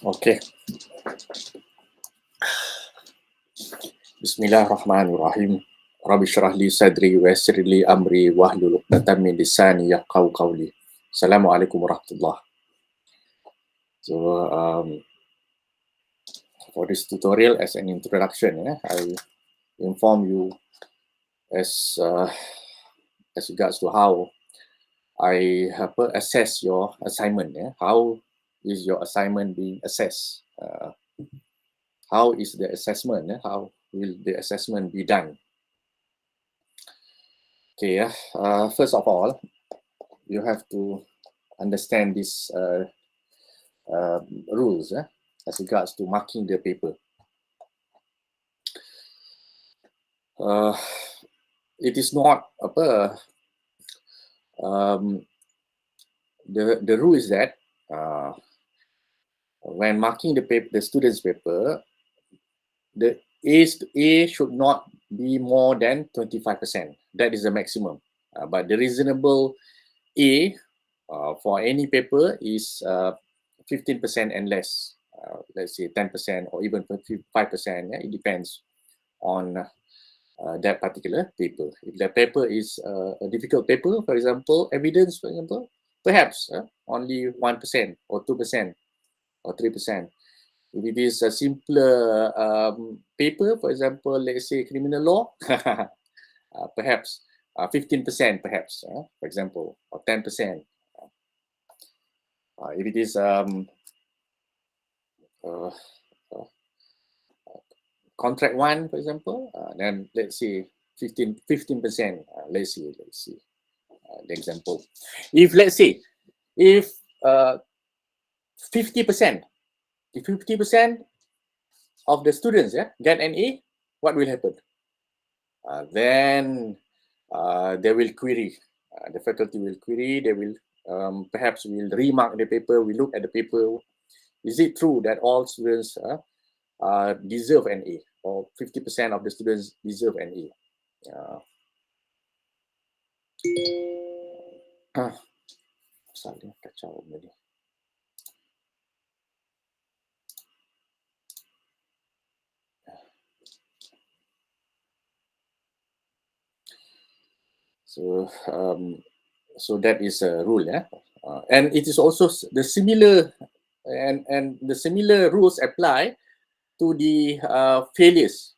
Okay. Bismillahirrahmanirrahim. Rabbi syrah li sadri wa yassir li amri wahlul 'uqdatam min lisani yafqahu qawli. Assalamualaikum warahmatullahi. So for this tutorial, as an introduction, I inform you as regards to how I assess your assignment. How is your assignment being assessed? How is the assessment? How will the assessment be done? Okay, first of all, you have to understand these rules as regards to marking the paper. It is not the rule is that when marking the paper, the student's paper, the A should not be more than 25%. That is the maximum. But the reasonable A for any paper is 15% and less. Let's say 10% or even 5%. It depends on that particular paper. If the paper is a difficult paper, for example, evidence, for example, perhaps only 1% or 2% or 3%. If it is a simpler paper, for example, let's say criminal law, perhaps 15%, perhaps, for example, or 10%. If it is contract one, for example, then let's say 15%. Let's see the example. If let's say if 50%, if 50% of the students get an A, what will happen? Then they will query. The faculty will query. They will perhaps will remark the paper. We look at the paper. Is it true that all students deserve an A, or 50% of the students deserve an A? Saling kacau tadi. So that is a rule, and it is also the similar, and the similar rules apply to the failures.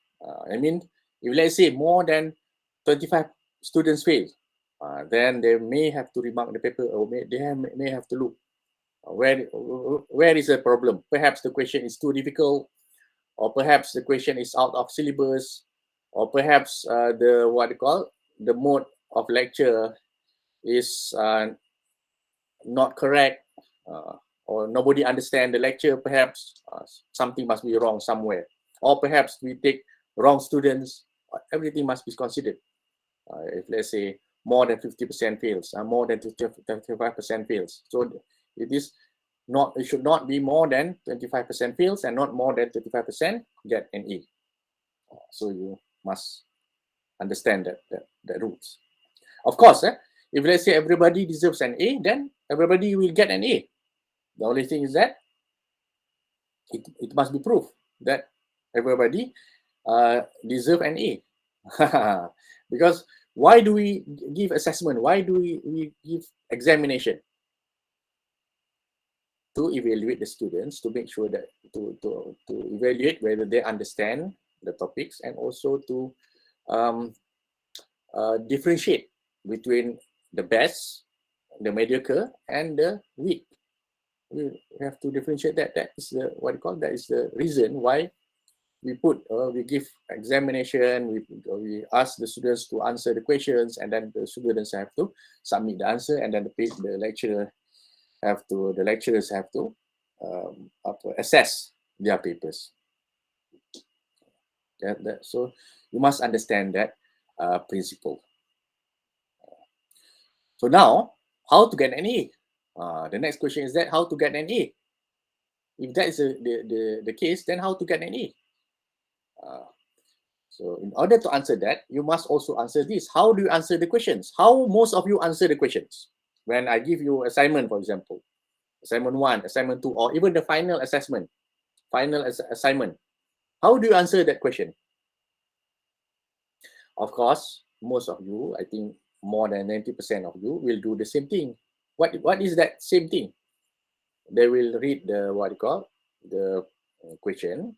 I mean, if let's say more than 25 students fail, then they may have to remark the paper, or may have to look where is the problem. Perhaps the question is too difficult, or perhaps the question is out of syllabus, or perhaps the mode of lecture is not correct, or nobody understand the lecture. Perhaps something must be wrong somewhere, or perhaps we take wrong students. Everything must be considered. If let's say more than 50% fails, more than 25% fails, so it should not be more than 25% fails, and not more than 35% get an A. So you must understand the rules. Of course, if let's say everybody deserves an A, then everybody will get an A. The only thing is that it must be proved that everybody deserve an A. Because why do we give assessment? Why do we give examination? To evaluate the students, to make sure that to evaluate whether they understand the topics, and also to differentiate between the best, the mediocre, and the weak. We have to differentiate that. That is the that is the reason why we give examination, we ask the students to answer the questions, and then the students have to submit the answer, and then the lecturers have to assess their papers. So you must understand that principle. So now, how to get an A? The next question is that how to get an A? If that is the case, then how to get an A? So in order to answer that, you must also answer this. How do you answer the questions? How most of you answer the questions? When I give you assignment, for example, assignment 1, assignment 2, or even the final assessment, assignment, how do you answer that question? Of course, most of you, I think more than 90% of you will do the same thing. What is that same thing? They will read the question,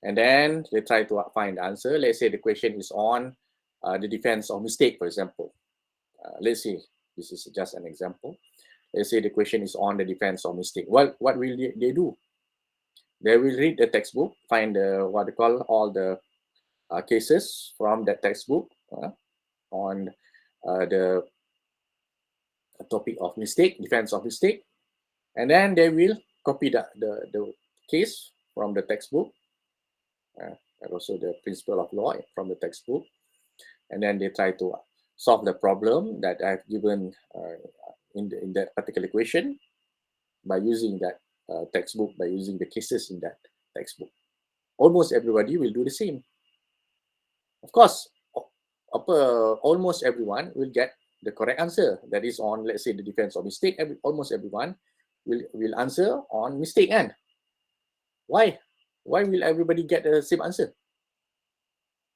and then they try to find the answer. Let's say the question is on the defense of mistake, for example. Let's say this is just an example. Let's say the question is on the defense of mistake. What will they do? They will read the textbook, find all the cases from that textbook on the topic of mistake, defense of mistake, and then they will copy the case from the textbook, and also the principle of law from the textbook, and then they try to solve the problem that I've given in that particular question by using that textbook, by using the cases in that textbook. Almost everybody will do the same. Of course, almost everyone will get the correct answer. That is on, let's say, the defense of mistake. Almost everyone will answer on mistake. And why will everybody get the same answer?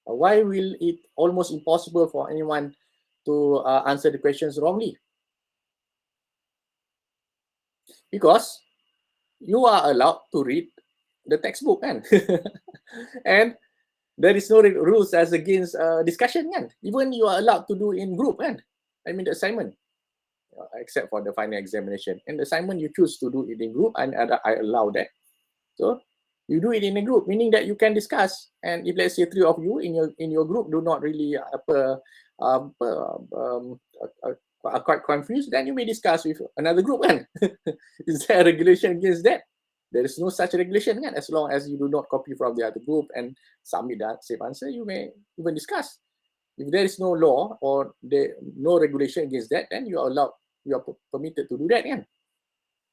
Why will it almost impossible for anyone to answer the questions wrongly? Because you are allowed to read the textbook, kan? And there is no rules as against discussion, kan? Even you are allowed to do in group, kan? I mean the assignment, except for the final examination. And the assignment you choose to do it in group, and I allow that. So you do it in a group, meaning that you can discuss. And if let's say 3 of you in your group do not really are quite confused, then you may discuss with another group, kan? Is there a regulation against that? There is no such regulation, kan? As long as you do not copy from the other group and submit that same answer, you may even discuss. If there is no law or no regulation against that, then you are permitted to do that, kan?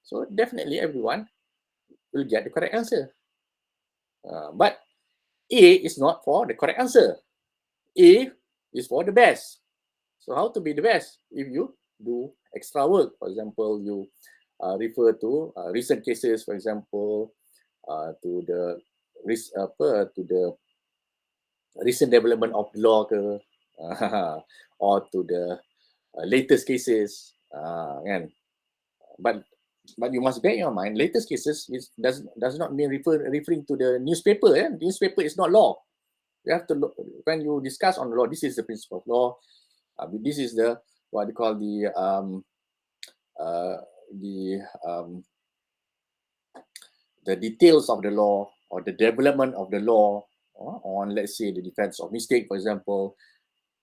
So definitely everyone will get the correct answer. But A is not for the correct answer. A is for the best. So how to be the best? If you do extra work, for example, you refer to recent cases, for example, to the recent development of the law, or to the latest cases, kan? But you must bear in your mind, latest cases does not mean referring to the newspaper. Newspaper is not law. You have to look, when you discuss on law, this is the principle of law. This is the what they call the details of the law, or the development of the law on, let's say, the defense of mistake, for example.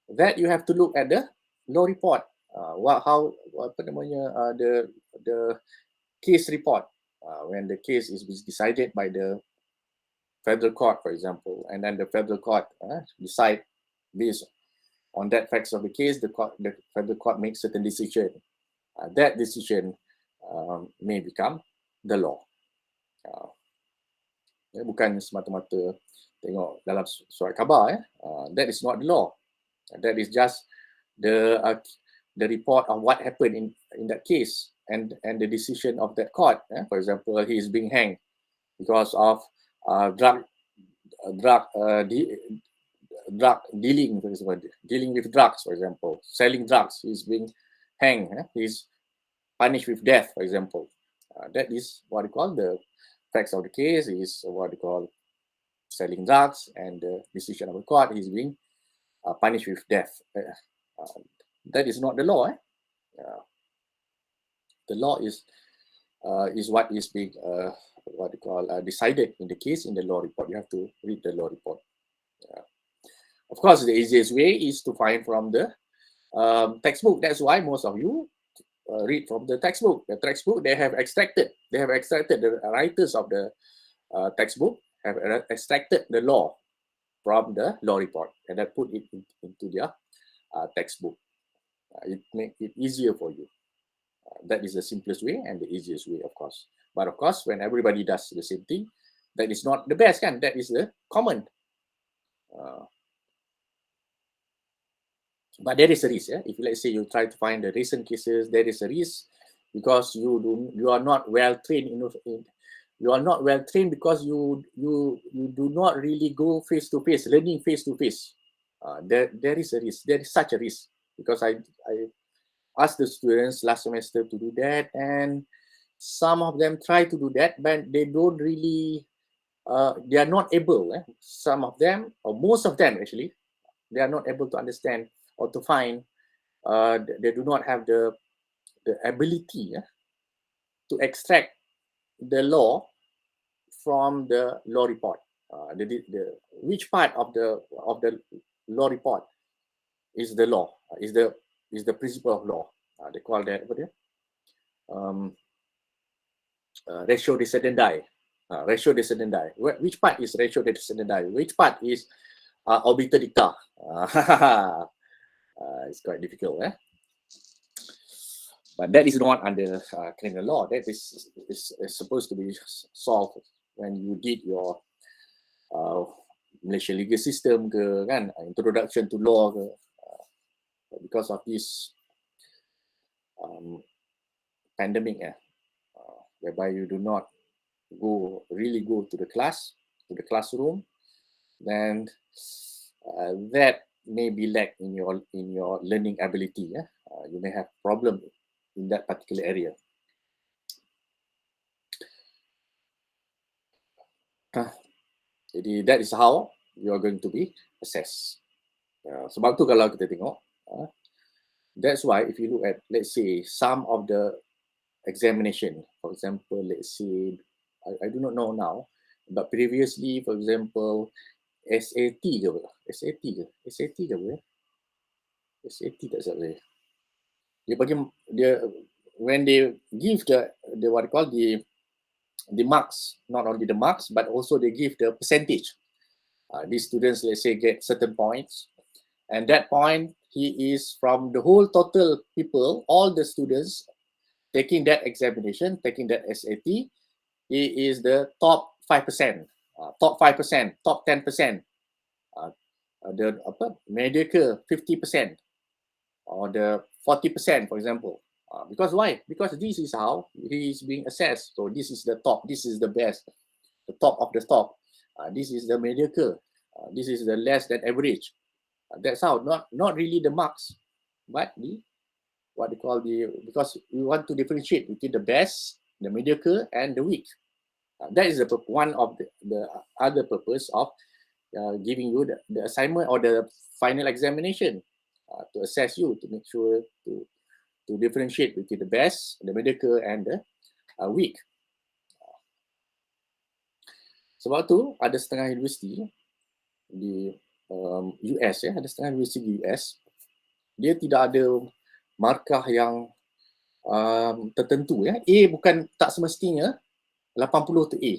That you have to look at the law report. The case report, when the case is decided by the federal court, for example, and then the federal court decide based on that facts of the case, the federal court makes certain decision. That decision may become the law. Bukan semata-mata tengok dalam surat khabar. That is not the law. That is just the report of what happened in that case, and the decision of that court. For example, he is being hanged because of drug dealing, for example, dealing with drugs, for example, selling drugs. He's being hanged. He's punished with death, for example. That is what we call the facts of the case. Is what we call selling drugs, and the decision of the court, he's being punished with death. That is not the law. The law is what is being what you call decided in the case in the law report. You have to read the law report. Of course, the easiest way is to find from the textbook. That's why most of you read from the textbook. The textbook they have extracted the writers of the textbook have extracted the law from the law report and then put it into their textbook. It makes it easier for you. That is the simplest way and the easiest way, of course. But of course, when everybody does the same thing, that is not the best, kan? That is the common. But there is a risk. If let's say you try to find the recent cases, there is a risk because you are not well trained. You are not well trained because you do not really go face to face, learning face to face. There is a risk. There is such a risk because I asked the students last semester to do that, and some of them try to do that, but they don't really. They are not able. Some of them, or most of them actually, they are not able to understand or to find. They do not have the ability to extract the law from the law report. Which part of the law report is the law? Is the principle of law? They call that what? Ratio decidendi. Ratio decidendi. Which part is ratio decidendi? Which part is obiter dicta? It's quite difficult, But that is not under criminal law. That is supposed to be solved when you did your Malaysia legal system ke, kan? Introduction to law ke. Because of this pandemic, whereby you do not really go to the classroom, then that may be lack in your learning ability. You may have problem in that particular area. Jadi that is how you are going to be assessed. Sebab tu kalau kita tengok, that's why if you look at, let's say, some of the examination, for example, let's say, I do not know now, but previously, for example, SAT ke apa? SAT ke apa? SAT tak salah. Dia bagi when they give the what you call the marks, not only the marks, but also they give the percentage. These students, let's say, get certain points, and that point, he is from the whole total people, all the students taking that examination, taking that SAT, he is the top 5%, top 5%, top 10%, the mediocre 50%, or the 40%, for example. Because why? Because this is how he is being assessed. So this is the top, this is the best, the top of the top. This is the mediocre. This is the less than average. That's how, not really the marks, but the what they call because we want to differentiate between the best, the mediocre, and the weak. That is one of the other purpose of giving you the assignment or the final examination, to assess you, to make sure to differentiate between the best, the mediocre, and the weak. Sebab tu ada setengah universiti di US, ada setengah universiti di US, dia tidak ada markah yang tertentu. A bukan tak semestinya 80 tu A.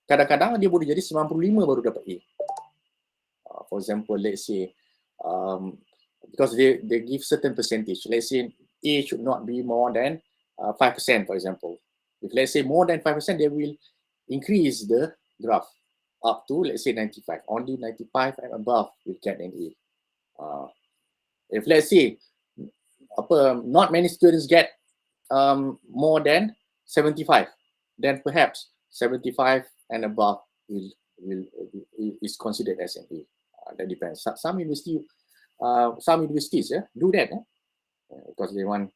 Kadang-kadang dia boleh jadi 95 baru dapat A. For example, let's say, because they give certain percentage. Let's say A should not be more than 5%, for example. If let's say more than 5%, they will increase the graph up to, let's say, 95. Only 95 and above will get an A. If let's say not many students get more than 75, then perhaps 75 and above is considered as an A. That depends. Some universities do that because they want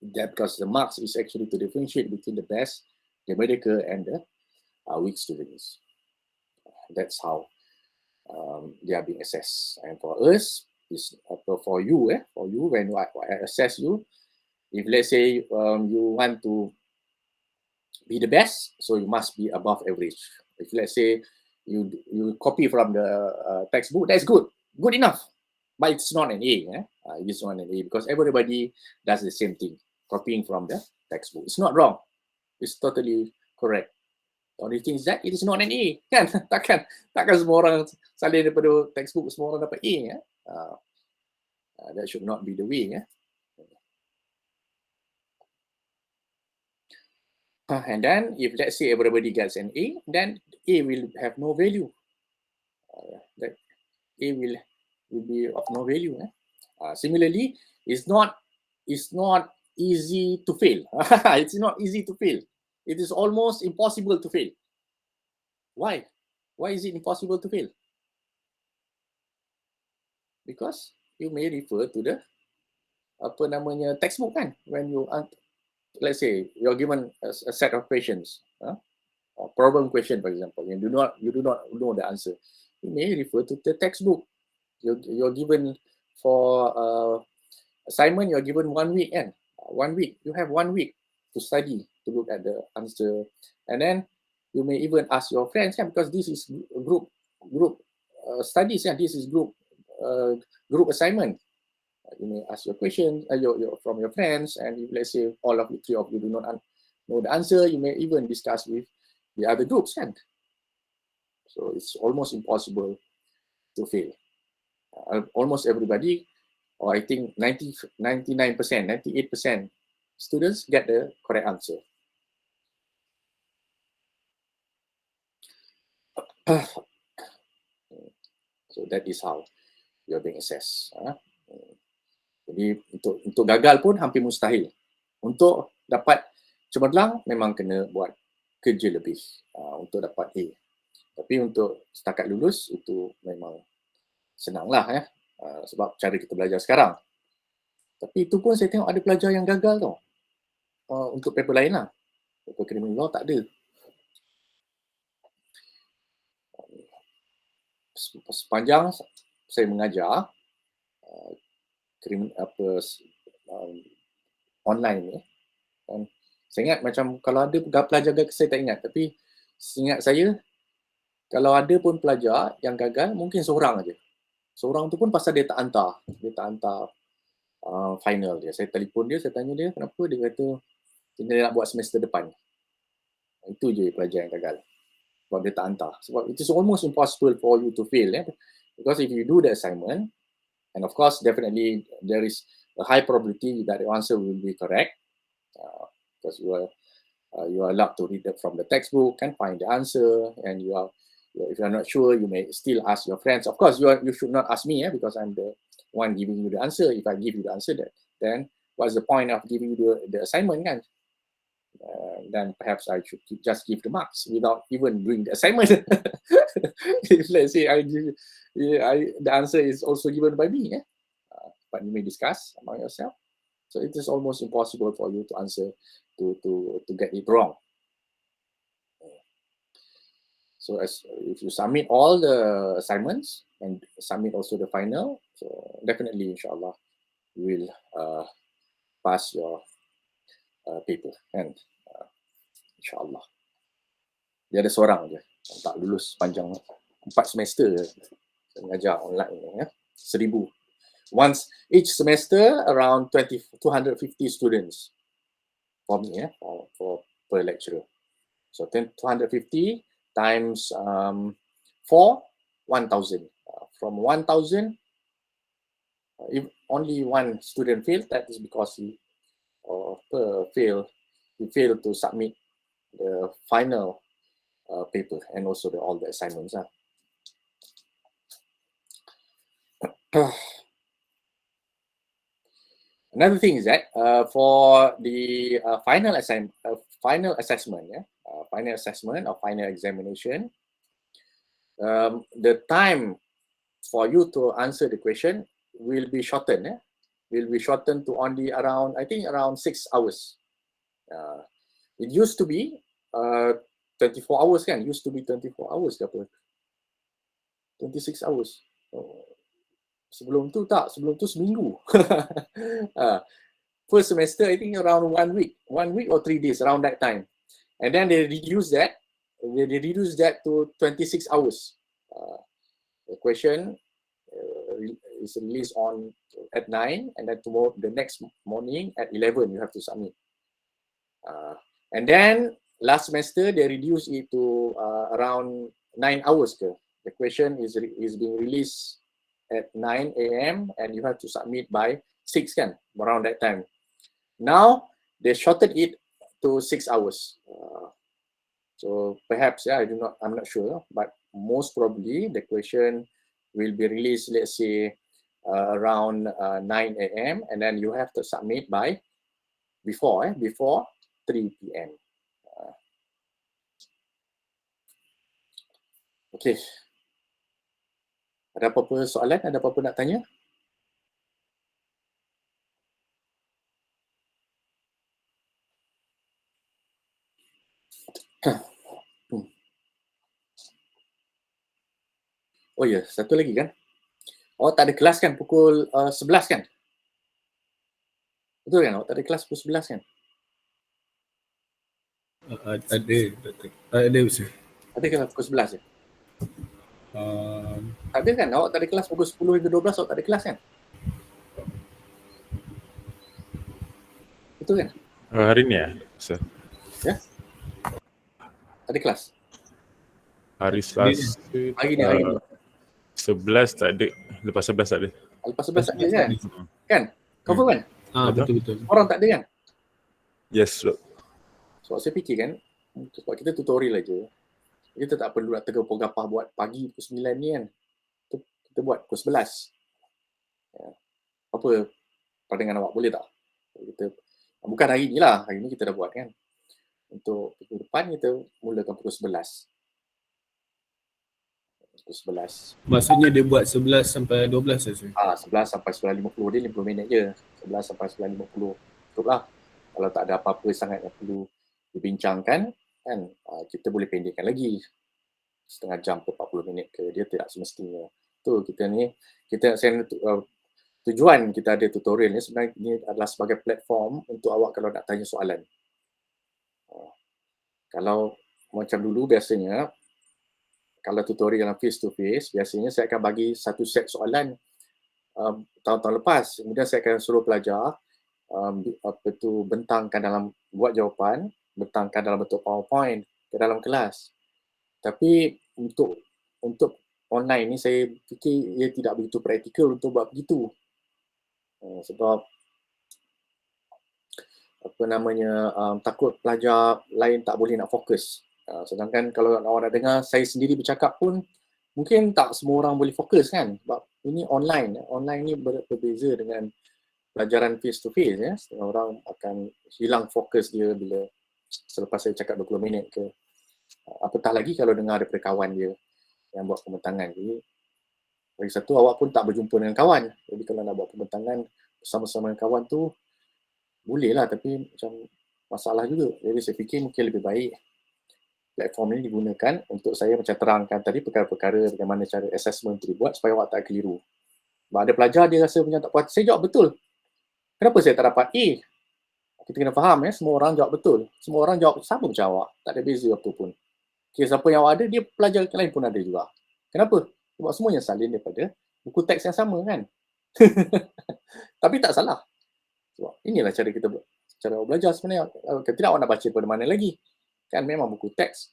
that, because the marks is actually to differentiate between the best, the mediocre, and the weak students. That's how they are being assessed. And for us, for you when I assess you, if let's say you want to be the best, so you must be above average. If let's say you copy from the textbook, that's good enough, but it's not an A. It's not an A because everybody does the same thing, copying from the textbook. It's not wrong. It's totally correct. The only thing is that it is not an A, kan? takkan semua orang salin daripada textbook semua orang dapat A. That should not be the way. And then if let's say everybody gets an A, then A will have no value. That A will be of no value. Similarly, it's not easy to fail. It's not easy to fail. It is almost impossible to fail. Why? Why is it impossible to fail? Because you may refer to the textbook, kan? When you, let's say you're given a set of questions, or problem question, for example, and you do not know the answer, you may refer to the textbook. You're given for assignment, you're given 1 week, and 1 week, you have 1 week to study, to look at the answer, and then you may even ask your friends, because this is group studies, and this is group assignment. You may ask your questions from your friends, and if let's say all of you, 3 of you do not know the answer, you may even discuss with the other groups, kan? So it's almost impossible to fail. Almost everybody, or I think 99%, 98% students get the correct answer. So that is how you're being assessed. Jadi untuk gagal pun hampir mustahil. Untuk dapat cemerlang memang kena buat kerja lebih untuk dapat A. Tapi untuk setakat lulus itu memang senanglah, sebab cara kita belajar sekarang. Tapi itu pun saya tengok ada pelajar yang gagal tau. Untuk paper lain lah. Paper criminal law tak ada. Sepanjang saya mengajar online ni, dan saya ingat macam kalau ada pelajar gagal, saya tak ingat, tapi seingat saya kalau ada pun pelajar yang gagal mungkin seorang aja. Seorang tu pun pasal dia tak hantar final dia. Saya telefon dia, saya tanya dia kenapa, dia kata dia nak buat semester depan. Itu je pelajar yang gagal. Sebab dia tak hantar. Sebab it is almost impossible for you to fail. Because if you do the assignment, and of course, definitely there is a high probability that the answer will be correct. Because you are allowed to read from the textbook and find the answer, and if you are not sure, you may still ask your friends. Of course, you should not ask me, because I'm the one giving you the answer. If I give you the answer, then what's the point of giving you the assignment, kan? Then perhaps I should just give the marks without even doing the assignment. If let's say the answer is also given by me, but you may discuss among yourself. So it is almost impossible for you to answer to get it wrong. So if you submit all the assignments and submit also the final, so definitely, inshallah, you will pass your paper, and insyaAllah. Dia ada seorang je yang tak lulus panjang 4 semester saya mengajar online ni, 1,000. Once each semester around 250 students for me, for per lecturer. So 250 times 4, 1,000. From 1,000, if only one student failed, that is because he failed to submit the final paper and also all the assignments. Another thing is that for the final assessment, final or final examination, the time for you to answer the question will be shortened. Will be shortened to only around 6 hours. It used to be 24 hours, kan? Used to be 24 hours ke apa? 26 hours. Sebelum tu seminggu. First semester, I think around 1 week or 3 days, around that time. And then they reduce that to 26 hours. The question is released at 9, and then tomorrow, the next morning at 11, you have to submit. And then last semester they reduced it to around 9 hours. The question is being released at 9 a.m. and you have to submit by 6 kan, around that time. Now they shortened it to 6 hours. So perhaps, I'm not sure, but most probably the question will be released, let's say, around 9 a.m. and then you have to submit by before 3 p.m. Okay. Ada apa-apa soalan? Ada apa-apa nak tanya? Oh ya, satu lagi kan. Awak tak ada kelas kan pukul 11 kan? Betul kan? Awak tak ada kelas pukul 11 kan? Ada Ustaz. Ada kelas pukul 11 je? Tak ada kan? Awak tak ada kelas pukul 10 hingga 12, awak tak ada kelas kan? Betul kan? Hari ni Ustaz? Ya? Tak ada kelas? Hari Selasa. Hari ni. 11 tak ada. Lepas 11 tak ada. Lepas 11 tak ada kan? Kan? Confirm kan? Betul. Orang tak ada kan? Yes, Lord. Sebab saya fikir kan, sebab kita tutorial aja, kita tak perlu nak tegak-pegapah buat pagi pukul 9 ni kan. Kita buat pukul 11. Ya. Apa pandangan awak, boleh tak? Bukan hari ni lah, hari ni kita dah buat kan. Untuk minggu depan kita mulakan pukul 11. Pukul 11. Maksudnya dia buat 11 sampai 12 saja. 11 sampai 9.50 dia 50 minit je. 11 sampai 9.50. Cukup lah. Kalau tak ada apa-apa sangat yang perlu dibincangkan, kan, kita boleh pendekkan lagi. Setengah jam ke 40 minit ke, dia tidak semestinya. Tu kita ni, tujuan kita ada tutorial ni sebenarnya ini adalah sebagai platform untuk awak kalau nak tanya soalan. Kalau macam dulu biasanya, kalau tutorial yang face to face, biasanya saya akan bagi satu set soalan tahun-tahun lepas. Kemudian saya akan suruh pelajar bentangkan dalam, buat jawapan, bentangkan dalam bentuk PowerPoint ke dalam kelas. Tapi untuk online ni saya fikir ia tidak begitu praktikal untuk buat begitu. Sebab takut pelajar lain tak boleh nak fokus. Sedangkan kalau awak nak dengar saya sendiri bercakap pun mungkin tak semua orang boleh fokus kan, sebab ini online. Online ni berbeza dengan pelajaran face to face ya. Setengah orang akan hilang fokus dia bila selepas saya cakap 20 minit ke. Apatah lagi kalau dengar daripada kawan dia yang buat pembentangan. Jadi lagi satu, awak pun tak berjumpa dengan kawan. Jadi kalau nak buat pembentangan bersama-sama dengan kawan tu boleh lah, tapi macam masalah juga. Jadi saya fikir mungkin lebih baik platform ini digunakan untuk saya macam terangkan tadi perkara-perkara bagaimana cara assessment tu dibuat supaya awak tak keliru. Sebab ada pelajar dia rasa macam tak puas, saya jawab betul. Kenapa saya tak dapat A? Kita kena faham semua orang jawab betul. Semua orang jawab sama macam awak. Tak ada beza apa pun. Okay, siapa yang awak ada, dia pelajar lain pun ada juga. Kenapa? Sebab semuanya salin daripada buku teks yang sama kan. Tapi tak salah. Sebab inilah cara kita cara belajar sebenarnya. Tidak awak nak baca pada mana lagi. Kan memang buku teks.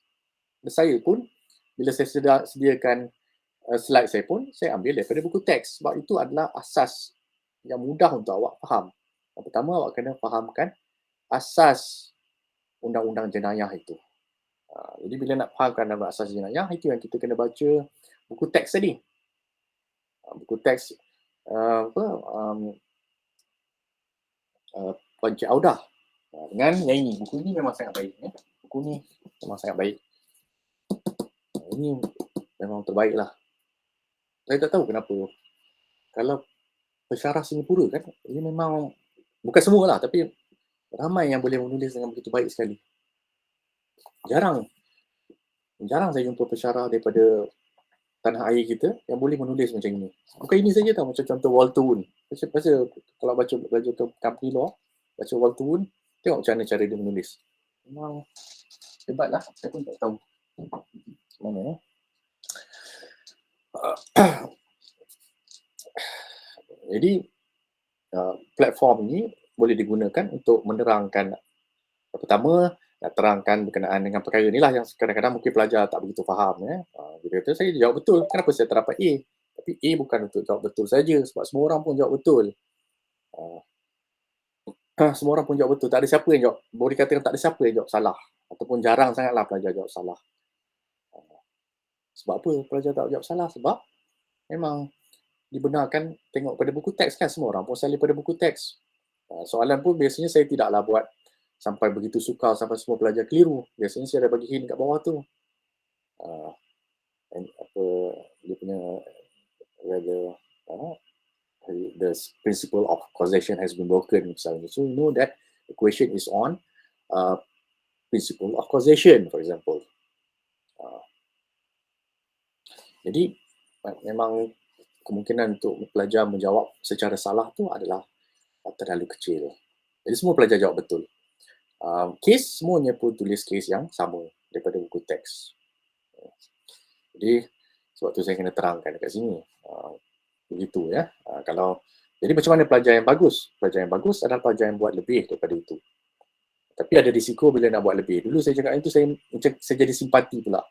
Saya pun, bila saya sediakan slide saya pun, saya ambil daripada buku teks. Sebab itu adalah asas yang mudah untuk awak faham. Yang pertama, awak kena fahamkan asas undang-undang jenayah itu. Jadi bila nak fahamkan asas jenayah, itu yang kita kena baca buku teks tadi. Buku teks Puan Cik Audah dengan yang ini. Buku ini memang sangat baik. Buku ni memang sangat baik. Ini memang terbaik lah. Saya tak tahu kenapa. Kalau pensyarah Singapura kan, ini memang bukan semua lah, tapi ramai yang boleh menulis dengan begitu baik sekali. Jarang saya jumpa pensyarah daripada tanah air kita yang boleh menulis macam ini. Bukan ini saja tau, macam contoh Walter Woon. Baca kalau belajar ke company law, baca Walter Woon, tengok macam mana cara dia menulis. Memang Hebatlah, saya pun tak tahu. Mana Jadi platform ni boleh digunakan untuk menerangkan, pertama nak terangkan berkenaan dengan perkara ni lah yang kadang-kadang mungkin pelajar tak begitu faham. Dia kata saya jawab betul, kenapa saya tak dapat A? Tapi A bukan untuk jawab betul saja, sebab semua orang pun jawab betul. Semua orang pun jawab betul, tak ada siapa yang jawab, boleh katakan tak ada siapa yang jawab salah, ataupun jarang sangatlah pelajar jawab salah. Sebab apa pelajar tak jawab salah? Sebab memang dibenarkan tengok pada buku teks kan, semua orang pun salin pada buku teks. Soalan pun biasanya saya tidaklah buat sampai begitu sukar sampai semua pelajar keliru. Biasanya saya ada bagi hint kat bawah tu. Apa dia punya whether the principle of causation has been broken misalnya. So you know that the question is on principle of causation, for example. Jadi memang kemungkinan untuk pelajar menjawab secara salah tu adalah terlalu kecil. Jadi semua pelajar jawab betul. Kes semuanya pun tulis kes yang sama daripada buku teks. Jadi sebab tu saya kena terangkan dekat sini. Begitu ya. Jadi macam mana pelajar yang bagus? Pelajar yang bagus adalah pelajar yang buat lebih daripada itu. Tapi ada risiko bila nak buat lebih. Dulu saya cakap itu saya jadi simpati pula.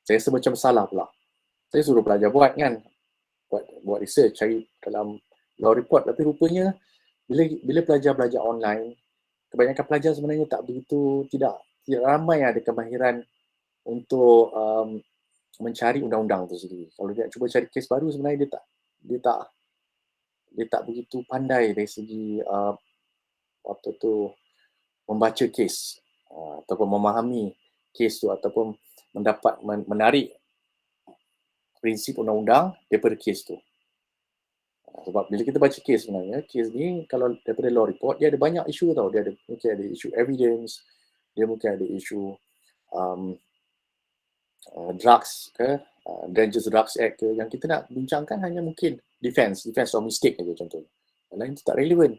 Saya rasa macam salah pula. Saya suruh pelajar buat kan. Buat research, cari dalam law report. Tapi rupanya bila pelajar belajar online, kebanyakan pelajar sebenarnya tak begitu, tidak ramai ada kemahiran untuk mencari undang-undang tu sendiri. Kalau dia cuba cari kes baru, sebenarnya dia tak begitu pandai dari segi membaca kes ataupun memahami kes tu ataupun menarik prinsip undang-undang daripada kes tu. Sebab bila kita baca kes sebenarnya, kes ni kalau daripada law report, dia ada banyak isu tau. Dia mungkin ada isu evidence, dia mungkin ada isu drugs ke, Dangerous Drugs Act ke. Yang kita nak bincangkan hanya mungkin defense or mistake saja contohnya. Yang lain tu tak relevan.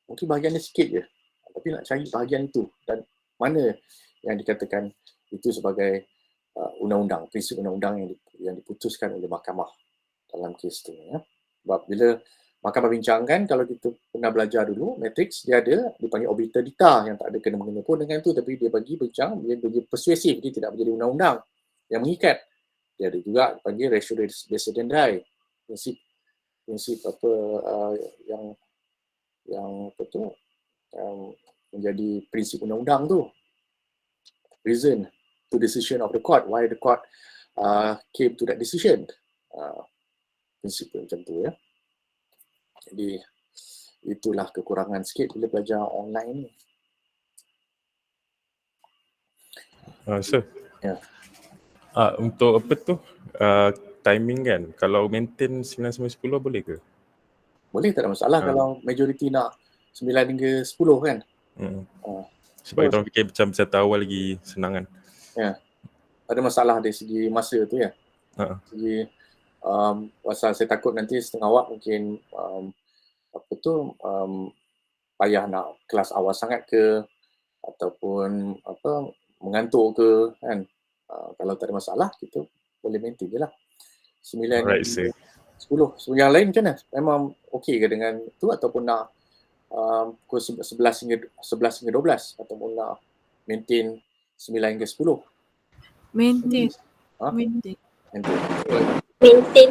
Mungkin bahagiannya sikit je. Tapi nak cari bahagian itu dan mana yang dikatakan itu sebagai undang-undang, prinsip undang-undang yang diputuskan oleh mahkamah dalam kes tu. Ya. Sebab bila mahkamah bincangkan, kalau kita pernah belajar dulu, matrix dia dipanggil obiter dita yang tak ada kena-mengena pun dengan itu, tapi dia bagi bincang, dia bagi persuasif, dia tidak menjadi undang-undang yang mengikat. Dia ada juga dipanggil ratio decidendi, prinsip apa yang betul menjadi prinsip undang-undang tu. Reason to decision of the court, why the court came to that decision. Prinsip macam tu ya. Jadi itulah kekurangan sikit bila belajar online ni. Sir. Ya. Untuk apa tu? Timing kan, kalau maintain 9-10 boleh ke? Boleh, tak ada masalah kalau majoriti nak 9 hingga 10 kan. Sebab kita orang fikir macam awal lagi senang kan. Ya. Ada masalah dari segi masa tu ya. Segi pasal saya takut nanti setengah awak mungkin payah nak kelas awal sangat ke ataupun mengantuk ke kan. Kalau tak ada masalah kita boleh maintain je lah 9 hingga 10. Yang lain macam mana? Memang okey ke dengan tu ataupun nak pukul 11 hingga 12 ataupun nak maintain 9 hingga 10? Maintain. Maintain.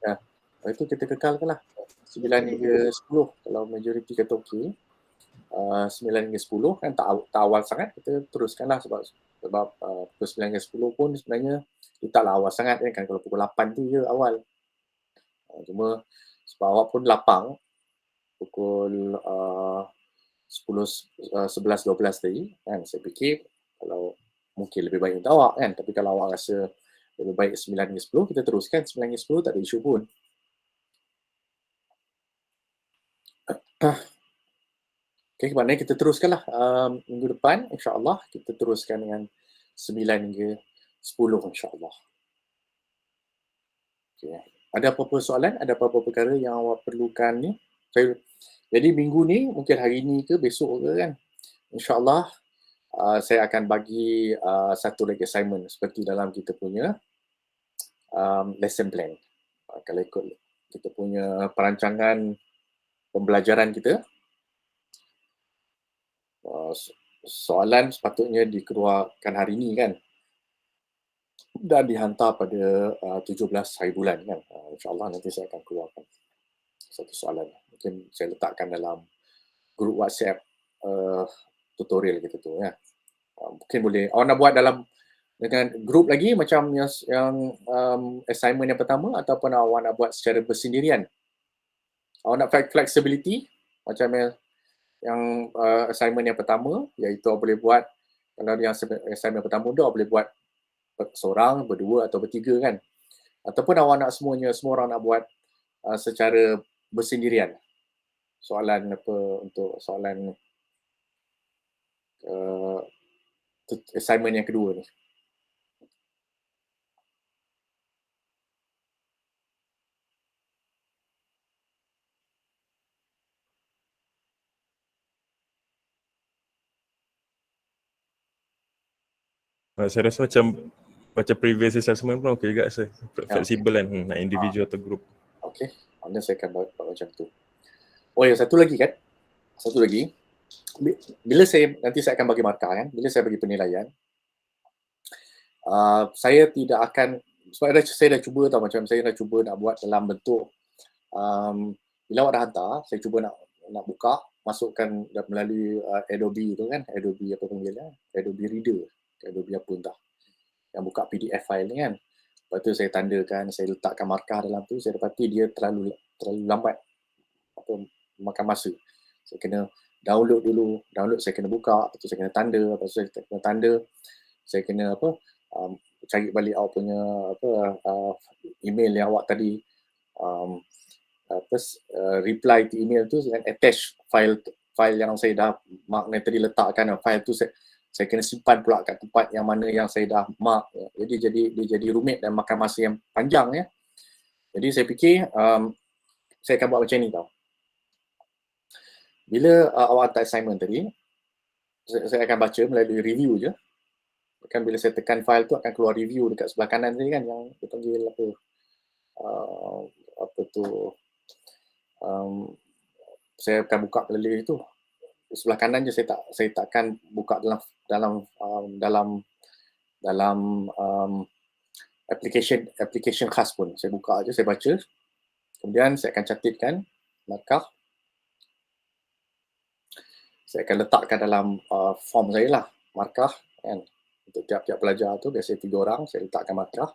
Ya. Itu kita kekalkan lah 9 hingga 10 kalau majoriti kata okey. 9 hingga 10 kan tak awal sangat, kita teruskanlah sebab pukul 9 hingga 10 pun sebenarnya dia taklah awal sangat kan, kalau pukul 8 tu je awal. Cuma sebab awak pun lapang pukul 10, 11, 12 tadi kan, saya fikir kalau mungkin lebih baik untuk awak kan, tapi kalau awak rasa lebih baik 9 hingga 10, kita teruskan 9 hingga 10, tak ada isu pun. Okay, maknanya kita teruskanlah minggu depan, insyaAllah kita teruskan dengan 9 hingga 10 insyaAllah. Okay. Ada apa-apa soalan? Ada apa-apa perkara yang awak perlukan ni? Jadi minggu ni, mungkin hari ni ke besok ke kan, insyaAllah saya akan bagi satu lagi assignment seperti dalam kita punya lesson plan. Kalau ikut kita punya perancangan pembelajaran kita, soalan sepatutnya dikeluarkan hari ini kan, dan dihantar pada 17 hari bulan kan. InsyaAllah nanti saya akan keluarkan satu soalan. Mungkin saya letakkan dalam grup WhatsApp tutorial gitu tu ya. Mungkin boleh awak nak buat dalam dengan grup lagi macam yang assignment yang pertama, ataupun awak nak buat secara bersendirian. Awak nak flexibility macam yang assignment yang pertama, iaitu awak boleh buat, kalau yang assignment pertama tu awak boleh buat seorang, berdua atau bertiga kan. Ataupun awak nak semua orang nak buat secara bersendirian. Soalan apa untuk soalan assignment yang kedua ni. Saya rasa macam previous assessment pun okey juga saya. Fleksibel kan, nak individual atau group. Okey, anda saya akan buat macam tu. Oh ya, satu lagi kan. Satu lagi. Bila nanti saya akan bagi markah kan, bila saya bagi penilaian, saya tidak akan, sebab saya dah cuba tau, macam saya dah cuba nak buat dalam bentuk bila awak dah hantar, saya cuba nak buka, masukkan melalui Adobe tu kan, Adobe apa panggilnya, Adobe Reader, Adobe apa entah, yang buka PDF file ni kan. Lepas tu saya tandakan, saya letakkan markah dalam tu, saya dapati dia terlalu lambat, makan masa. Saya kena download dulu, saya kena buka, lepas tu saya kena tanda, lepas tu saya kena tanda, saya kena cari balik awak punya email yang awak tadi reply to email tu dengan attach file yang saya dah mark yang tadi letakkan, file tu saya kena simpan pula kat tempat yang mana yang saya dah mark. Jadi dia jadi rumit dan makan masa yang panjang ya. Jadi saya fikir saya akan buat macam ni tau. Bila awak hantar assignment tadi, saya akan baca melalui review je. Kan bila saya tekan file tu akan keluar review dekat sebelah kanan tadi kan, yang dia panggil saya akan buka melalui itu. Sebelah kanan je, saya takkan buka dalam application khas pun. Saya buka aja, saya baca. Kemudian saya akan catatkan markah. Saya akan letakkan dalam form saya lah, markah kan. Untuk tiap-tiap pelajar tu, biasanya 3 orang, saya letakkan markah.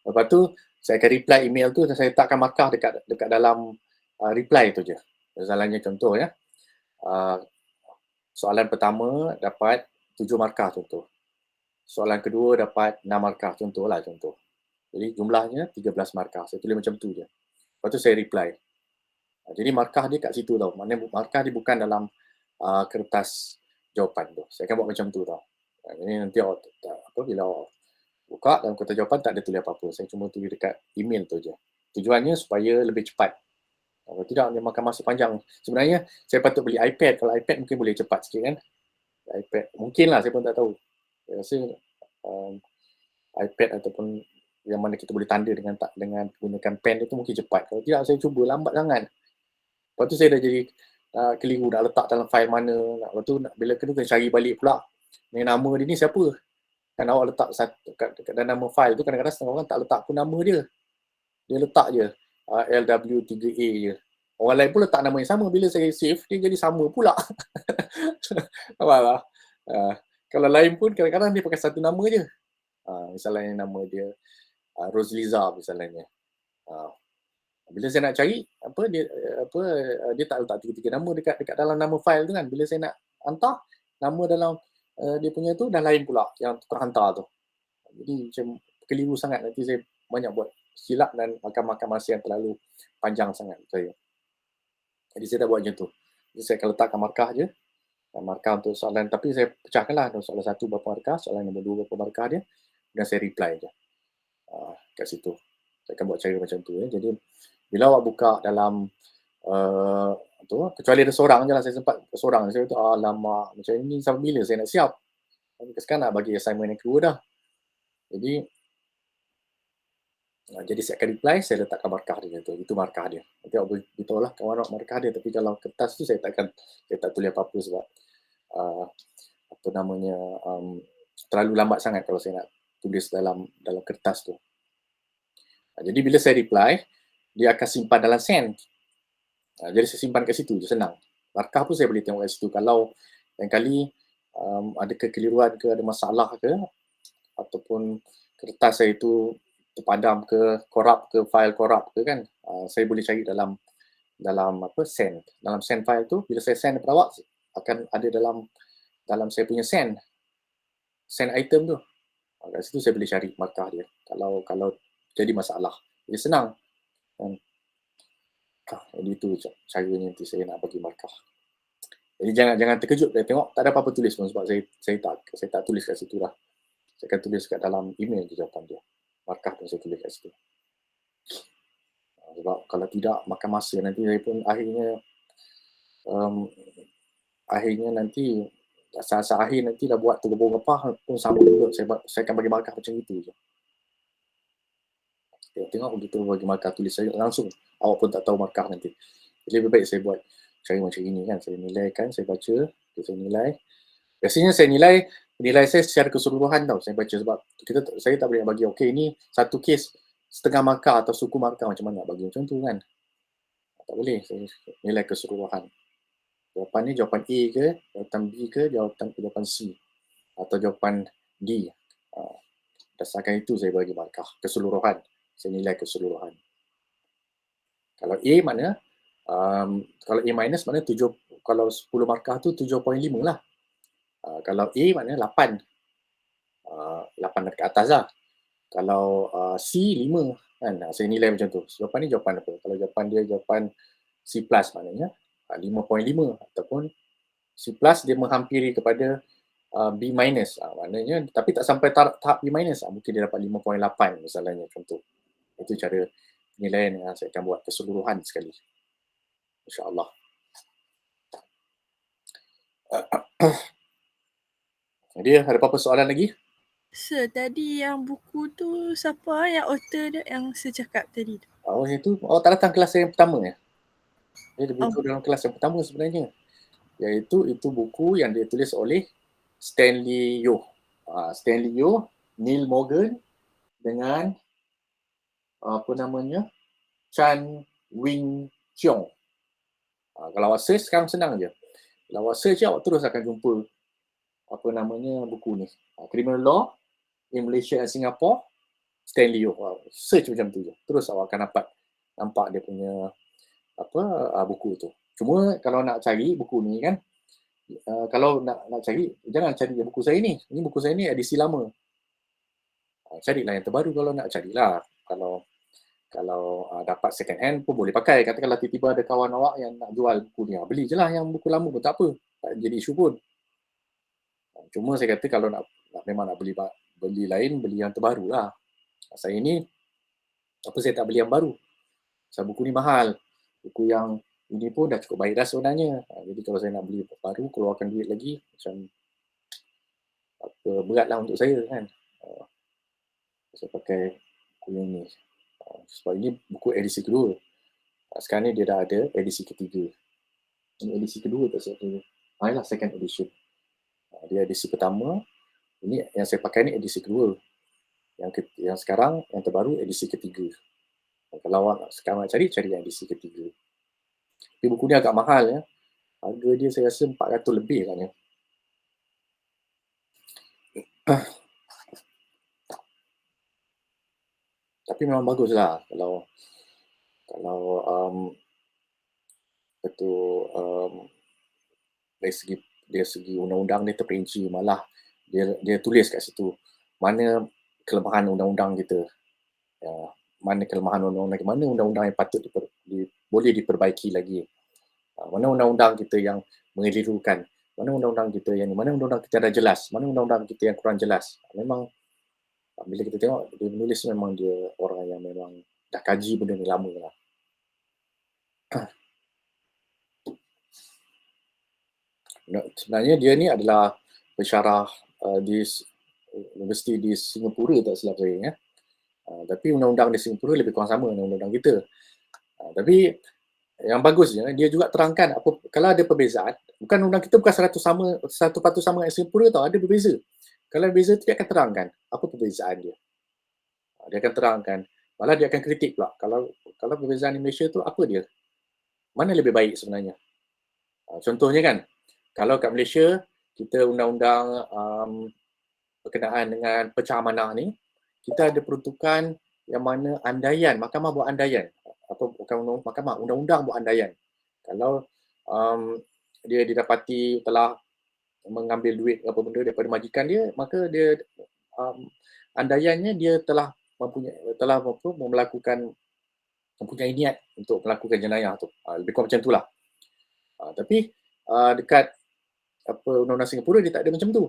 Lepas tu, saya akan reply email tu dan saya letakkan markah dekat dalam reply tu je. Misalnya contoh ya, soalan pertama dapat 7 markah contoh. Soalan kedua dapat 6 markah contoh. Jadi jumlahnya 13 markah. Saya tulis macam tu je. Lepas tu saya reply. Jadi markah dia kat situ tau. Maknanya markah dia bukan dalam kertas jawapan tu. Saya akan buat macam tu tau. Jadi nanti bila awak buka dalam kertas jawapan tak ada tulis apa-apa. Saya cuma tulis dekat email tu je. Tujuannya supaya lebih cepat. Kalau tidak, dia makan masa panjang. Sebenarnya saya patut beli iPad. Kalau iPad mungkin boleh cepat sikit kan. iPad mungkin lah, saya pun tak tahu. Saya rasa iPad ataupun yang mana kita boleh tanda dengan gunakan pen itu mungkin cepat. Kalau tidak, saya cuba lambat sangat. Lepas tu saya dah jadi keliru nak letak dalam file mana. Lepas tu bila kena cari balik pula. Ni nama dia ni siapa? Kan awak letak kat dalam nama file tu, kadang-kadang setengah orang tak letak pun nama dia. Dia letak je LW3A je. Orang lain pun letak nama yang sama. Bila saya save, dia jadi sama pula. Apalah. Kalau lain pun kadang-kadang dia pakai satu nama je. Misalnya nama dia Rosliza misalnya. Bila saya nak cari dia tak letak tiga-tiga nama dekat dalam nama file tu kan. Bila saya nak hantar, nama dalam dia punya tu dah lain pula yang tukar hantar tu. Jadi macam keliru sangat, nanti saya banyak buat silap dan makan masa yang terlalu panjang sangat saya. Jadi saya dah buat macam tu. Jadi saya akan letakkan markah je. Markah untuk soalan, tapi saya pecahkanlah. Soalan 1 berapa markah, soalan nombor 2 berapa markah dia, dan saya reply je kat situ. Saya akan buat cara macam tu ya. Jadi bila awak buka dalam kecuali ada seorang je lah, saya sempat seorang, saya kata alamak macam ni sampai bila saya nak siap. Sekarang nak bagi assignment yang kedua dah. Jadi saya akan reply, saya letakkan markah dia tu. Itu markah dia. Nanti awak beritahu lah kawan awak markah dia. Tapi kalau kertas tu saya tak tulis apa-apa sebab terlalu lambat sangat kalau saya nak tulis dalam kertas tu. Jadi bila saya reply, dia akan simpan dalam send. Jadi saya simpan kat situ je, senang. Markah pun saya boleh tengok kat situ. Kalau lain kali ada kekeliruan ke, ada masalah ke, ataupun kertas saya itu terpadam ke, korup ke, file korup ke kan, saya boleh cari dalam send. Dalam send file tu, bila saya send kepada awak, akan ada dalam saya punya send item tu. Kat situ saya boleh cari markah dia. Kalau jadi masalah. Jadi senang. Jadi itu caranya nanti saya nak bagi markah. Jadi jangan terkejut bila tengok tak ada apa-apa tulis pun sebab saya tak tulis kat situ lah. Saya akan tulis kat dalam email je jawapan dia. Markah pun saya tulis kat situ. Sebab kalau tidak makan masa nanti saya pun akhirnya nanti saat akhir nanti dah buat tergepah pun sama juga. Saya akan bagi markah macam itu je. Tengok begitu bagi markah tulis saya langsung. Awak pun tak tahu markah nanti. Jadi lebih baik saya buat cara macam ini kan. Saya nilaikan, saya baca, saya nilai. Biasanya saya nilai saya secara keseluruhan tau. Saya baca sebab saya tak boleh bagi okey ni satu kes setengah markah atau suku markah macam mana nak bagi macam tu kan. Tak boleh. Saya nilai keseluruhan. Jawapan ni jawapan A ke, jawapan B ke, jawapan C atau jawapan D. Berdasarkan itu saya bagi markah keseluruhan. Saya nilai keseluruhan. Kalau A mana? Kalau A minus mana 7, kalau 10 markah tu 7.5 lah. Kalau A mana 8. 8 dekat atas lah. Kalau C 5 kan. Saya nilai macam tu. Jawapan ni jawapan apa? Kalau jawapan dia jawapan C plus maknanya 5.5 ataupun C plus dia menghampiri kepada B minus. Maknanya tapi tak sampai tahap B minus. Mungkin dia dapat 5.8 misalnya contoh. Itu cara penilaian yang saya akan buat keseluruhan sekali. InsyaAllah. Jadi ada apa-apa soalan lagi? Sir, tadi yang buku tu siapa yang author dia yang saya cakap tadi tu? Itu tak datang kelas yang pertama ya? Dia buku dalam kelas yang pertama sebenarnya. Iaitu itu buku yang dia tulis oleh Stanley Yo. Stanley Yo, Neil Morgan dengan Chan Wing Cheong. Kalau awak search sekarang senang je. Kalau awak search awak terus akan jumpa buku ni. Criminal Law in Malaysia and Singapore, Stanley Yo. Search macam tu je. Terus awak akan nampak dia punya buku tu. Cuma kalau nak cari buku ni kan, kalau nak cari, jangan cari buku saya ni. Ini buku saya ni edisi lama. Carilah yang terbaru kalau nak carilah. Kalau dapat second hand pun boleh pakai. Katakanlah tiba-tiba ada kawan awak yang nak jual buku ni. Beli je lah yang buku lama pun tak apa. Tak jadi isu pun. Cuma saya kata kalau memang nak beli lain, beli yang terbaru lah. Saya ni, saya tak beli yang baru. Sebab buku ni mahal. Buku yang ini pun dah cukup baik dah sebenarnya. Jadi kalau saya nak beli baru, keluarkan duit lagi, macam berat lah untuk saya kan. Saya pakai buku yang ni. Sebab ini buku edisi kedua. Sekarang ni dia dah ada edisi ketiga. Ini edisi kedua tak saya kata. Inilah second edition. Dia edisi pertama. Ini yang saya pakai ni edisi kedua. Yang sekarang, yang terbaru edisi ketiga. Kalau awak sekarang nak cari yang edisi ketiga. Tapi buku ni agak mahal ya. Harga dia saya rasa 400 lebih kan ya. Tapi memang baguslah kalau dari segi undang-undang dia terperinci, malah dia tulis kat situ mana kelemahan undang-undang kita. Mana kelemahan undang-undang, mana undang-undang yang patut boleh diperbaiki lagi. Mana undang-undang kita yang mengelirukan, mana undang-undang kita yang mana undang-undang kita dah jelas, mana undang-undang kita yang kurang jelas. Memang bila kita tengok dia menulis memang dia orang yang memang dah kaji benda ni lama lah. Sebenarnya dia ni adalah pensyarah di universiti di Singapura tak silap saya ya. Tapi undang-undang di Singapura lebih kurang sama dengan undang-undang kita. Tapi yang bagusnya dia juga terangkan apa kalau ada perbezaan, bukan undang kita bukan 100 patut sama dengan Singapura tau, ada berbeza. Kalau berbeza tu dia akan terangkan apa perbezaan dia. Dia akan terangkan, malah dia akan kritik pula kalau perbezaan di Malaysia tu apa dia? Mana lebih baik sebenarnya? Contohnya kan, kalau kat Malaysia kita undang-undang berkenaan dengan pecah amanah ni, kita ada peruntukan yang mana andaian, mahkamah buat andaian, atau bukan mahkamah, undang-undang buat andaian. Kalau dia didapati telah mengambil duit apa benda daripada majikan dia, maka dia andaiannya dia telah mempunyai niat untuk melakukan jenayah tu. Lebih kurang macam itulah. Tapi dekat undang-undang Singapura dia tak ada macam tu.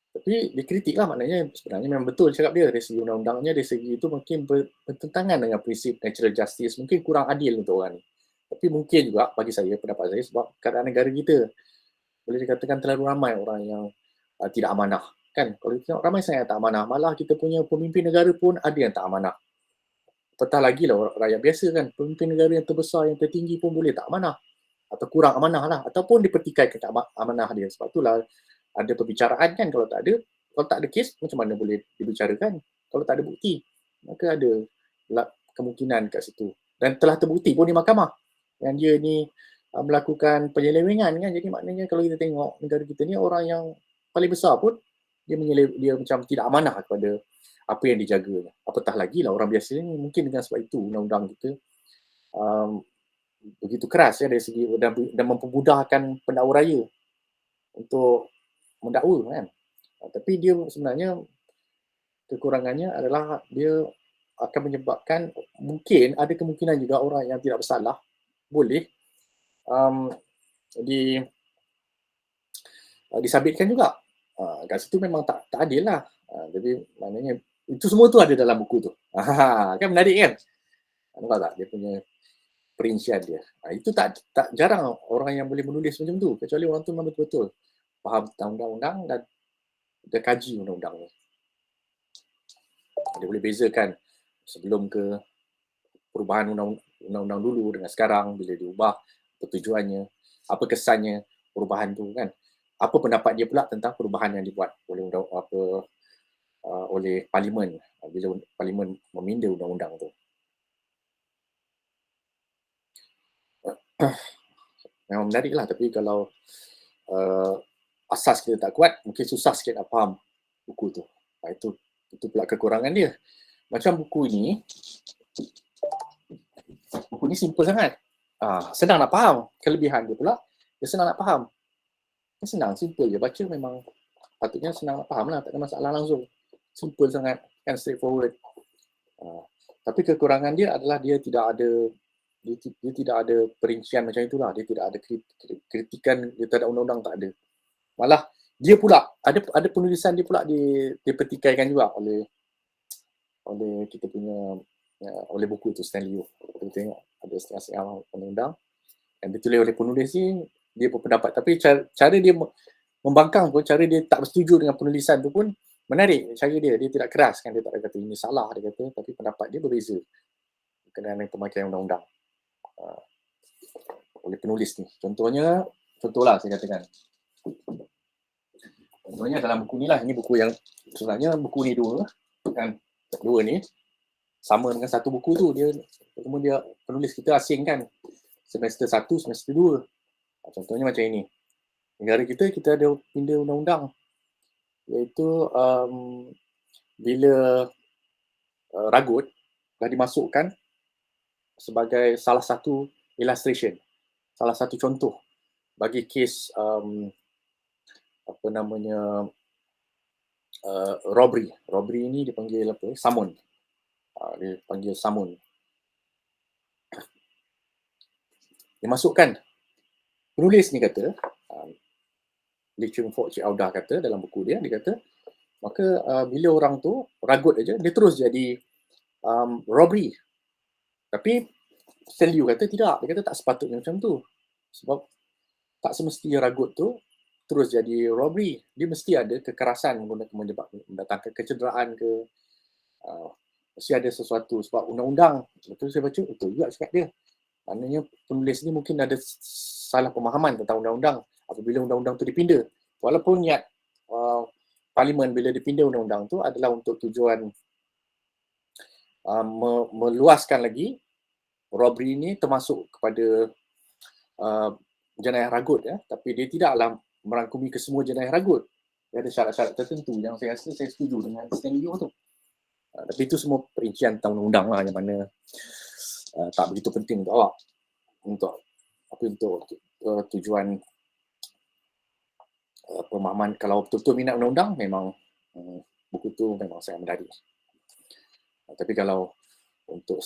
Tapi dikritik lah, maknanya sebenarnya memang betul cakap dia dari segi undang-undangnya, dari segi itu mungkin bertentangan dengan prinsip natural justice, mungkin kurang adil untuk orang ni. Tapi mungkin juga bagi saya, pendapat saya, sebab keadaan negara kita boleh dikatakan terlalu ramai orang yang tidak amanah. Kan? Kalau kita tengok ramai sangat tak amanah, malah kita punya pemimpin negara pun ada yang tak amanah. Apatah lagi lah rakyat biasa kan, pemimpin negara yang terbesar, yang tertinggi pun boleh tak amanah. Atau kurang amanah lah, ataupun dipertikaikan tak amanah dia. Sebab itulah ada perbicaraan kan, kalau tak ada kes, macam mana boleh dibicarakan? Kalau tak ada bukti, maka ada kemungkinan kat situ. Dan telah terbukti pun di mahkamah yang dia ni melakukan penyelewengan kan. Jadi maknanya kalau kita tengok negara kita ni, orang yang paling besar pun dia macam tidak amanah kepada apa yang dijaga. Apatah lagi lah orang biasa ni, mungkin dengan sebab itu undang-undang kita begitu keras ya dari segi dan mempermudahkan pendakwa raya untuk mendakwa kan. Tapi dia sebenarnya kekurangannya adalah dia akan menyebabkan, mungkin ada kemungkinan juga orang yang tidak bersalah boleh disabitkan juga. Kat situ memang tak adil lah. Jadi maknanya itu semua tu ada dalam buku tu. Kan menarik kan? Nampak tak dia punya perincian dia. Itu tak jarang orang yang boleh menulis macam tu, kecuali orang tu memang betul-betul faham tentang undang-undang dan dia kaji undang-undang ni. Dia boleh bezakan sebelum ke perubahan undang-undang dulu dengan sekarang, bila diubah, apa tujuannya, apa kesannya perubahan tu kan. Apa pendapat dia pula tentang perubahan yang dibuat oleh parlimen bila parlimen meminda undang-undang tu. Memang menarik lah, tapi kalau asas kita tak kuat, mungkin susah sikit nak faham buku tu. Itu pula kekurangan dia. Macam buku ni simple sangat. Senang nak faham. Kelebihan dia pula, dia senang nak faham. Dia senang, simple je. Baca memang patutnya senang nak faham lah, tak ada masalah langsung. Simple sangat, kan, straightforward. Tapi kekurangan dia adalah dia tidak ada perincian macam itulah. Dia tidak ada kritikan, dia tak ada undang-undang, tak ada. Malah dia pula ada penulisan dia pula dipertikaikan juga oleh kita punya oleh buku itu Stanley Yu. Kita tengok ada setengah-setengah undang-undang yang ditulis oleh penulis ni, dia berpendapat, tapi cara dia membangkang pun, cara dia tak bersetuju dengan penulisan tu pun menarik. Cara dia tidak keras kan, dia tak kata ini salah, dia kata, tapi pendapat dia berbeza berkenaan dengan pemakaian undang-undang oleh penulis ni. Contohlah saya katakan. Contohnya dalam buku ni lah, ini buku yang sebenarnya buku ni dua ni sama dengan satu buku tu, dia penulis kita asing kan, semester 1, semester 2. Contohnya macam ini. Negara kita ada pindah undang-undang, iaitu bila ragut dah dimasukkan sebagai salah satu illustration, salah satu contoh bagi kes robbery. Robbery ni dipanggil apa? Summon. Dipanggil summon. Dimasukkan. Penulis ni kata, Lee Chung Fok Cik Audah kata dalam buku dia kata, maka bila orang tu ragut aja, dia terus jadi robbery. Tapi Stanley Yu kata tidak. Dia kata tak sepatutnya macam tu. Sebab tak semestinya ragut tu terus jadi robbery, dia mesti ada kekerasan mendatangkan kecederaan ke, mesti ada sesuatu sebab undang-undang, betul saya baca, betul juga cakap dia. Maknanya penulis ni mungkin ada salah pemahaman tentang undang-undang apabila undang-undang tu dipinda. Walaupun niat parlimen bila dipinda undang-undang tu adalah untuk tujuan meluaskan lagi robbery ni termasuk kepada jenayah ragut ya, tapi dia tidaklah merangkumi kesemua jenayah ragut. Dia ada syarat-syarat tertentu yang saya rasa saya setuju dengan Stanley Yo tu. Tapi itu semua perincian tentang undang-undang lah yang mana tak begitu penting untuk awak untuk tujuan pemahaman. Kalau betul-betul minat undang-undang memang buku tu memang saya menarik. Tapi kalau untuk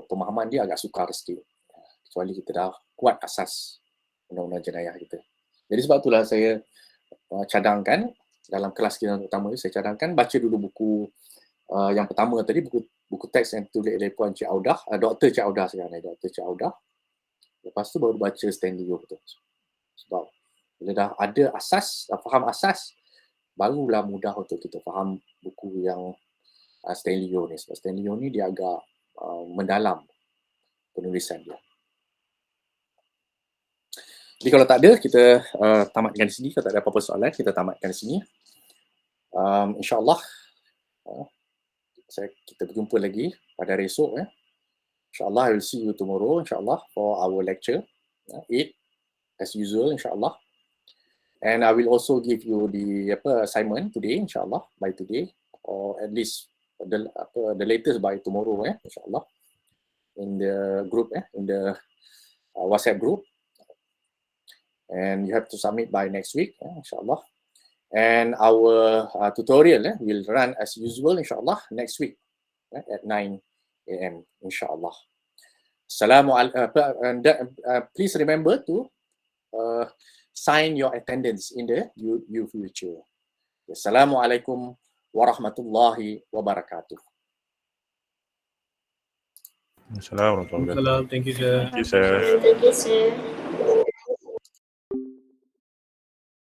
pemahaman dia agak sukar sikit, kecuali kita dah kuat asas undang-undang jenayah kita. Jadi sebab itulah saya cadangkan dalam kelas kita utama ni, saya cadangkan baca dulu buku yang pertama tadi, buku teks yang ditulis oleh Puan Cik Audah, Dr. Cik Audah sekarang ni, Dr. Cik Audah. Lepas tu baru baca Stanley Yo tu. Sebab bila dah ada asas, dah faham asas, barulah mudah untuk kita faham buku yang Stanley Yo ni. Sebab Stanley Yo ni dia agak mendalam penulisan dia. Jadi kalau tak ada, kita tamatkan di sini. Kalau tak ada apa-apa soalan, kita tamatkan di sini. InsyaAllah kita berjumpa lagi pada hari esok. InsyaAllah I will see you tomorrow, insyaAllah, for our lecture 8 as usual, insyaAllah. And I will also give you the assignment today, insyaAllah, by today, or at least the latest by tomorrow, insyaAllah, in the group, in the WhatsApp group. And you have to submit by next week, insyaAllah. And our tutorial will run as usual, insyaAllah, next week at 9 a.m. insyaAllah. Please remember to sign your attendance in the U-Future. Assalamualaikum warahmatullahi wabarakatuh. Assalamualaikum warahmatullahi wabarakatuh. Thank you, sir. Thank you, sir. Thank you, sir.